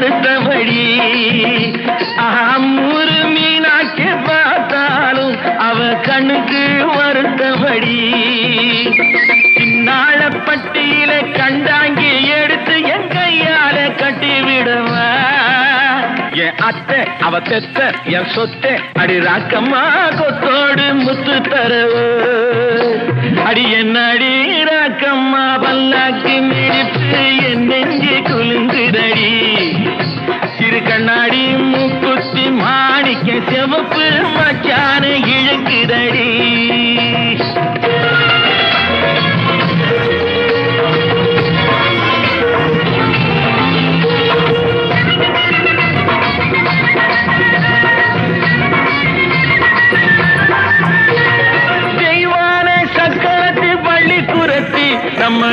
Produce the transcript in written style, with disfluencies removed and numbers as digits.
அடுத்தபடி மூறு மீனாட்சி பார்த்தாலும் அவ கண்ணுக்கு வருத்தபடி சின்னாள பட்டியில கண்டாங்கி எடுத்து என் கையால கட்டி விடுவா என் அத்தை அவ பெத்த என் சொத்தை அடி ராக்கம்மா கொத்தோடு முத்து தரவு அடி என்ன அடி ராக்கம்மா பல்லாக்கு மிடிப்பு என் நெஞ்சு குலுங்குதடி சிறு கண்ணாடி மூக்குத்தி மாணிக்க செவப்பு மச்சான இழுக்குதடி நம்ம